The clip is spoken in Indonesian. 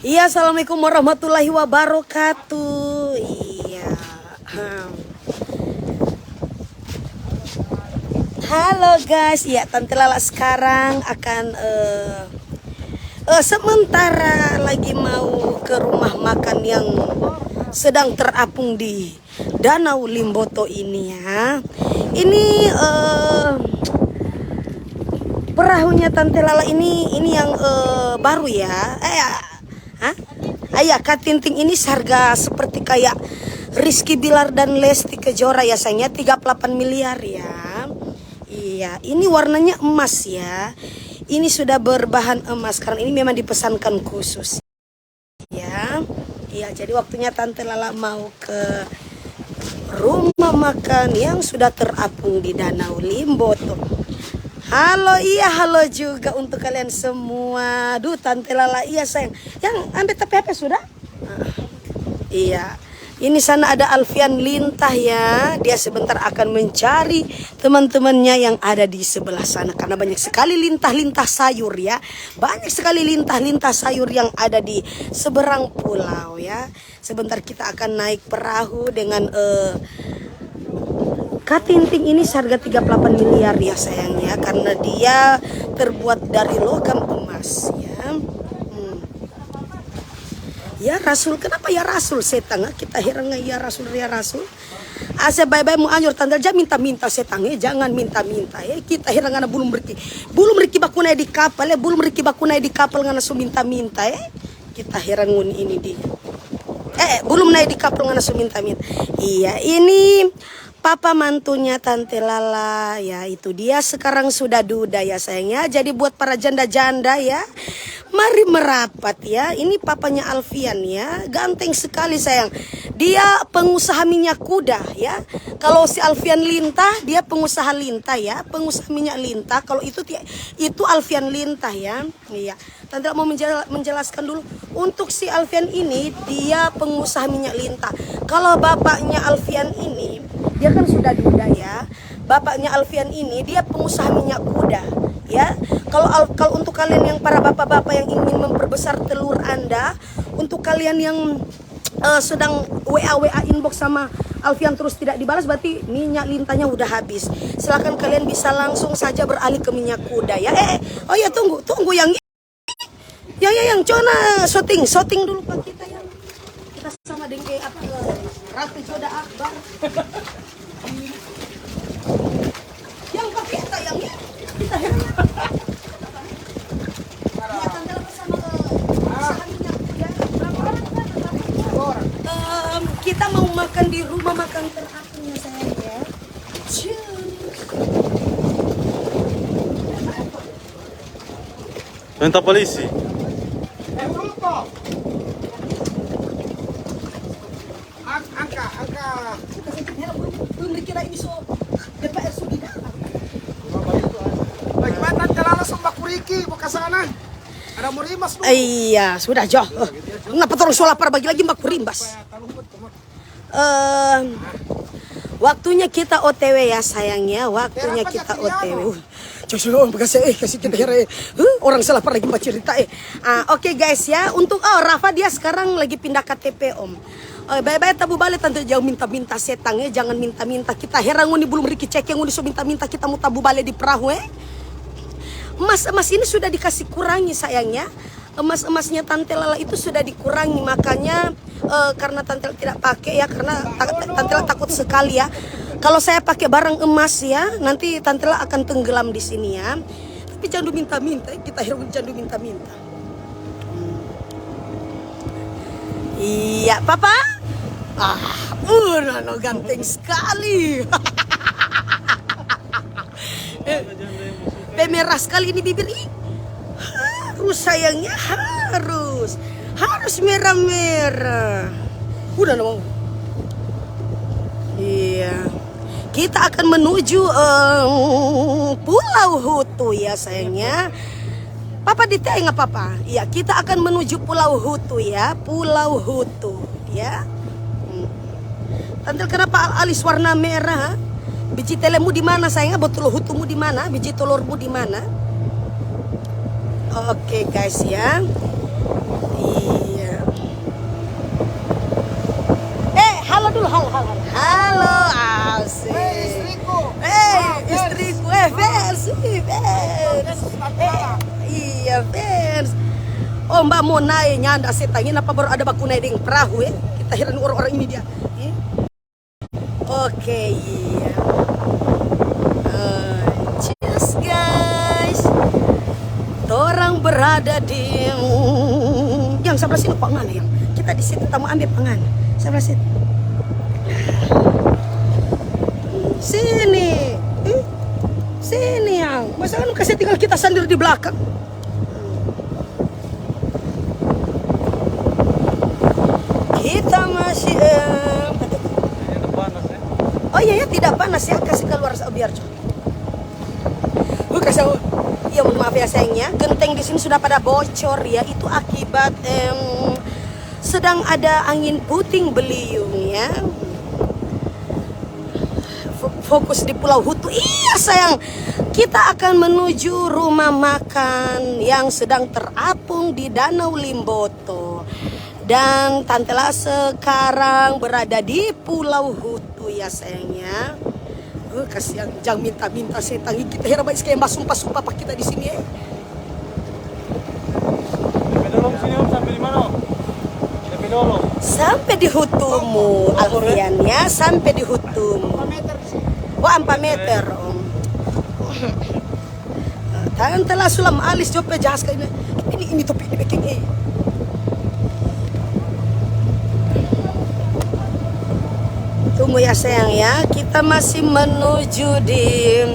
Iya, assalamualaikum warahmatullahi wabarakatuh. Iya. Halo guys, ya Tante Lala sekarang akan sementara lagi mau ke rumah makan yang sedang terapung di Danau Limboto ini ya. Ini perahunya Tante Lala ini yang baru ya. Ayah Kak Tinting ini seharga seperti kayak Rizky Bilar dan Lesti Kejora ya sayangnya, 38 miliar ya. Iya, ini warnanya emas ya. Ini sudah berbahan emas karena ini memang dipesankan khusus ya. Iya, jadi waktunya Tante Lala mau ke rumah makan yang sudah terapung di Danau Limboto. Halo, iya halo juga untuk kalian semua. Duh Tante Lala, iya sayang. Yang ambil tapi HP sudah? Iya. Ini sana ada Alfian Lintah ya. Dia sebentar akan mencari teman-temannya yang ada di sebelah sana. Karena banyak sekali lintah-lintah sayur ya. Banyak sekali lintah-lintah sayur yang ada di seberang pulau ya. Sebentar kita akan naik perahu dengan Kak Tinting ini seharga 38 miliar ya sayangnya. Karena dia terbuat dari logam emas ya. Ya Rasul, kenapa ya Rasul setang? Kita heran ya Rasul ya Rasul. Asa bye-bye mau anjur tanda aja minta-minta setang jangan minta-minta ya. Kita heran ngana belum riki bakunai di kapal ya, belum riki bakunai di kapal ngana su minta-minta ya. Kita heran ngun ini di. Belum naik di kapal ngana su minta-minta. Iya, ini papa mantunya Tante Lala ya, itu dia sekarang sudah duda ya sayangnya. Jadi buat para janda-janda ya, mari merapat ya. Ini papanya Alfian ya, ganteng sekali sayang. Dia pengusaha minyak kuda ya. Kalau si Alfian Lintah dia pengusaha lintah ya, pengusaha minyak lintah. Kalau itu Alfian Lintah ya. Iya. Tante mau menjelaskan dulu. Untuk si Alfian ini dia pengusaha minyak lintah. Kalau bapaknya Alfian ini dia kan sudah duda ya. Bapaknya Alfian ini dia pengusaha minyak kuda ya. Kalau untuk kalian yang para bapak-bapak yang ingin memperbesar telur Anda, untuk kalian yang sedang WA inbox sama Alfian terus tidak dibalas, berarti minyak lintahnya udah habis. Silakan kalian bisa langsung saja beralih ke minyak kuda ya. Oh ya tunggu yang yang cona shooting dulu Pak kita yang kita sama dengan Ratu Joda Akbar. Yang Pak kita yang ya kita heran. Ya Tante Lala sama minyak kuda. Kita mau makan di rumah makan terapungnya sayang ya. Minta polisi. Angka. Belum dikira ini DPR sudah. Bagaimana Tante Lala sama Kuriki mau ke sana? Ada murimas dulu. Iya, sudah Joh. Ngapa terus lapar bagi lagi Mbak Kurimbas? Waktunya kita OTW ya sayangnya, waktunya kita OTW. Kasih kita heran. Orang salah lagi mbak cerita Oke guys ya, untuk Rafa dia sekarang lagi pindah KTP Om. Bye-bye tabu balik Tante jauh minta-minta setang jangan minta-minta. Kita heran nguni belum riki cek yang nguni so minta-minta kita mau tabu balik di perahu Emas ini sudah dikasih kurangi sayangnya. Emas-emasnya Tante Lala itu sudah dikurangi, makanya karena Tante Lala tidak pakai ya, karena Tante Lala takut sekali ya. Kalau saya pakai barang emas ya, nanti Tante Lala akan tenggelam di sini ya. Tapi jangan minta-minta, kita heran jangan minta-minta. Iya, Papa. No ganteng sekali. Pemerah sekali ini bibir ini. Harus sayangnya harus merah-merah. Udah mau. Iya. Kita akan menuju Pulau Hutu ya sayangnya. Papa ditanya nggak Papa? Iya, kita akan menuju Pulau Hutu ya, Pulau Hutu ya. Tante kenapa alis warna merah? Biji telemu di mana sayangnya? Betul hutumu di mana? Biji telurmu di mana? Oke guys ya. Iya. Halo dulu, halo. Halo, asik. Istriku. Istriku, Fers. Iya, Fers. Oh, Mbak mau naik nyanda setangin apa baru ada baku naik dengan perahu ya? Kita heran orang-orang ini dia. Oke, iya. Cheers guys. Orang berada di yang sebelah sini pangan yang kita di situ tamu ambil pangan sebelah situ. Sini, sini yang masa kan kasih tinggal kita sendiri di belakang. Kita masih oh iya ya tidak panas ya, kasih keluar biar kasih. Ya mohon maaf ya sayangnya, genteng di sini sudah pada bocor ya, itu akibat sedang ada angin puting beliung ya. Fokus di Pulau Hutu. Iya sayang, kita akan menuju rumah makan yang sedang terapung di Danau Limboto. Dan Tante La sekarang berada di Pulau Hutu ya sayangnya. Kasihan, jangan minta-minta setan. Kita hera baik sekali sumpah-sumpah pak kita di sini ya. Sini om, sampai di mana? Sampai di Hutumu, Alfian ya, sampai di Hutumu. 4 meter om. Tante La sulam alis coba jas kayak ini topi ini bikin Tunggu ya sayang ya, kita masih menuju di